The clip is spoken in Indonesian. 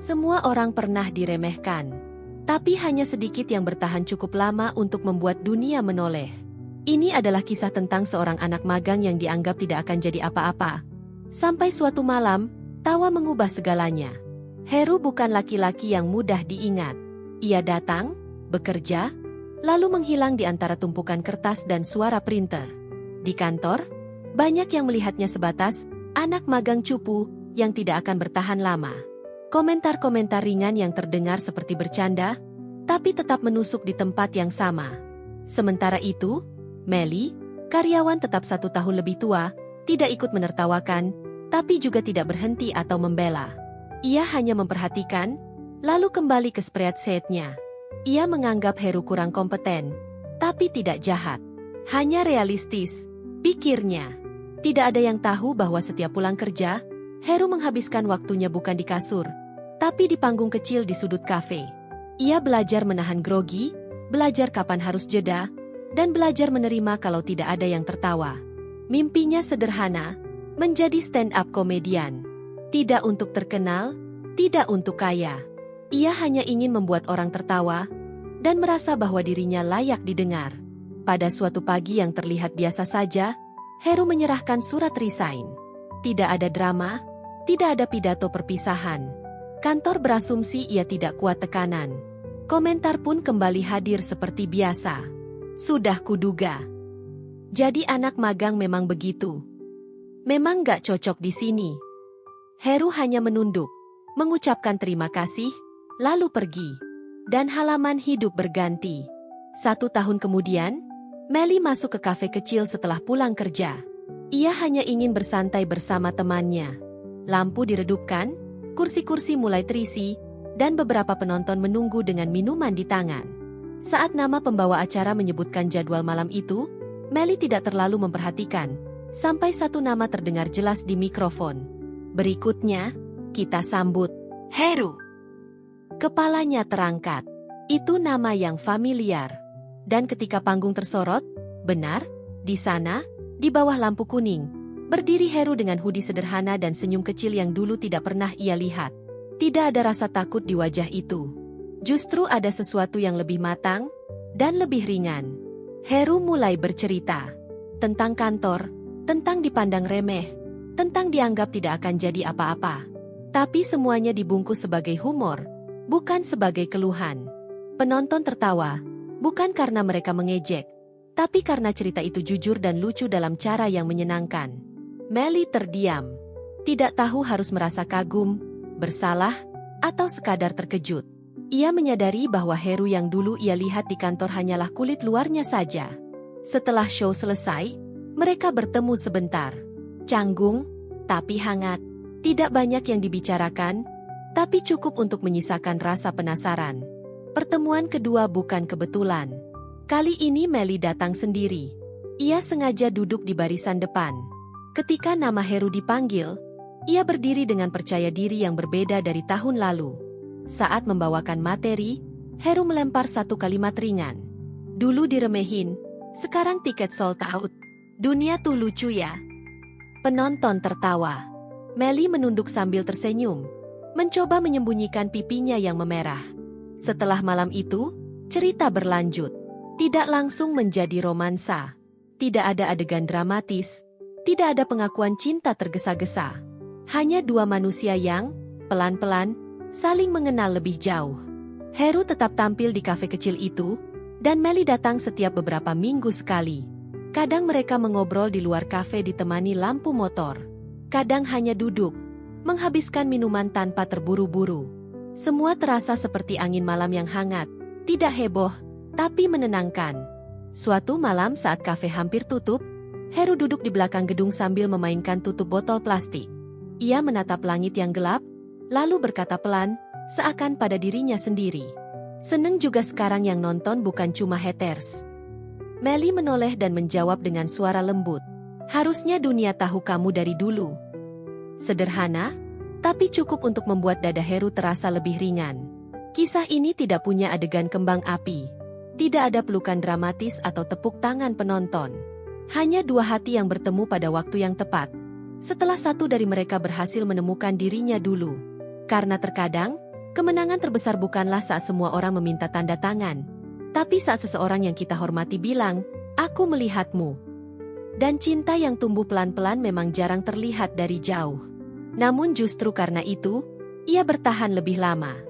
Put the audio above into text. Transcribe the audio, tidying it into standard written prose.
Semua orang pernah diremehkan. Tapi hanya sedikit yang bertahan cukup lama untuk membuat dunia menoleh. Ini adalah kisah tentang seorang anak magang yang dianggap tidak akan jadi apa-apa. Sampai suatu malam, tawa mengubah segalanya. Heru bukan laki-laki yang mudah diingat. Ia datang, bekerja, lalu menghilang di antara tumpukan kertas dan suara printer. Di kantor, banyak yang melihatnya sebatas anak magang cupu yang tidak akan bertahan lama. Komentar-komentar ringan yang terdengar seperti bercanda, tapi tetap menusuk di tempat yang sama. Sementara itu, Melly, karyawan tetap 1 tahun lebih tua, tidak ikut menertawakan, tapi juga tidak berhenti atau membela. Ia hanya memperhatikan, lalu kembali ke spreadsheet-nya. Ia menganggap Heru kurang kompeten, tapi tidak jahat. Hanya realistis, pikirnya. Tidak ada yang tahu bahwa setiap pulang kerja, Heru menghabiskan waktunya bukan di kasur, tapi di panggung kecil di sudut kafe. Ia belajar menahan grogi, belajar kapan harus jeda, dan belajar menerima kalau tidak ada yang tertawa. Mimpinya sederhana, menjadi stand-up komedian. Tidak untuk terkenal, tidak untuk kaya. Ia hanya ingin membuat orang tertawa, dan merasa bahwa dirinya layak didengar. Pada suatu pagi yang terlihat biasa saja, Heru menyerahkan surat resign. Tidak ada drama, tidak ada pidato perpisahan. Kantor berasumsi ia tidak kuat tekanan. Komentar pun kembali hadir seperti biasa. Sudah kuduga. Jadi anak magang memang begitu. Memang gak cocok di sini. Heru hanya menunduk, mengucapkan terima kasih, lalu pergi. Dan halaman hidup berganti. 1 tahun kemudian, Melly masuk ke kafe kecil setelah pulang kerja. Ia hanya ingin bersantai bersama temannya. Lampu diredupkan, kursi-kursi mulai terisi, dan beberapa penonton menunggu dengan minuman di tangan. Saat nama pembawa acara menyebutkan jadwal malam itu, Melly tidak terlalu memperhatikan, sampai satu nama terdengar jelas di mikrofon. Berikutnya, kita sambut Heru. Kepalanya terangkat. Itu nama yang familiar. Dan ketika panggung tersorot, benar, di sana, di bawah lampu kuning, berdiri Heru dengan hoodie sederhana dan senyum kecil yang dulu tidak pernah ia lihat. Tidak ada rasa takut di wajah itu. Justru ada sesuatu yang lebih matang dan lebih ringan. Heru mulai bercerita tentang kantor, tentang dipandang remeh, tentang dianggap tidak akan jadi apa-apa. Tapi semuanya dibungkus sebagai humor, bukan sebagai keluhan. Penonton tertawa, bukan karena mereka mengejek, tapi karena cerita itu jujur dan lucu dalam cara yang menyenangkan. Melly terdiam, tidak tahu harus merasa kagum, bersalah, atau sekadar terkejut. Ia menyadari bahwa Heru yang dulu ia lihat di kantor hanyalah kulit luarnya saja. Setelah show selesai, mereka bertemu sebentar. Canggung, tapi hangat. Tidak banyak yang dibicarakan, tapi cukup untuk menyisakan rasa penasaran. Pertemuan kedua bukan kebetulan. Kali ini Melly datang sendiri. Ia sengaja duduk di barisan depan. Ketika nama Heru dipanggil, ia berdiri dengan percaya diri yang berbeda dari tahun lalu. Saat membawakan materi, Heru melempar satu kalimat ringan. Dulu diremehin, sekarang tiket sold out. Dunia tuh lucu ya. Penonton tertawa. Melly menunduk sambil tersenyum, mencoba menyembunyikan pipinya yang memerah. Setelah malam itu, cerita berlanjut. Tidak langsung menjadi romansa. Tidak ada adegan dramatis. Tidak ada pengakuan cinta tergesa-gesa. Hanya dua manusia yang, pelan-pelan, saling mengenal lebih jauh. Heru tetap tampil di kafe kecil itu, dan Melly datang setiap beberapa minggu sekali. Kadang mereka mengobrol di luar kafe ditemani lampu motor. Kadang hanya duduk, menghabiskan minuman tanpa terburu-buru. Semua terasa seperti angin malam yang hangat, tidak heboh, tapi menenangkan. Suatu malam saat kafe hampir tutup, Heru duduk di belakang gedung sambil memainkan tutup botol plastik. Ia menatap langit yang gelap, lalu berkata pelan, seakan pada dirinya sendiri. Seneng juga sekarang yang nonton bukan cuma haters. Melly menoleh dan menjawab dengan suara lembut. Harusnya dunia tahu kamu dari dulu. Sederhana, tapi cukup untuk membuat dada Heru terasa lebih ringan. Kisah ini tidak punya adegan kembang api. Tidak ada pelukan dramatis atau tepuk tangan penonton. Hanya dua hati yang bertemu pada waktu yang tepat. Setelah satu dari mereka berhasil menemukan dirinya dulu. Karena terkadang, Kemenangan terbesar bukanlah saat semua orang meminta tanda tangan, tapi saat seseorang yang kita hormati bilang, "Aku melihatmu." Dan cinta yang tumbuh pelan-pelan memang jarang terlihat dari jauh. Namun justru karena itu, ia bertahan lebih lama.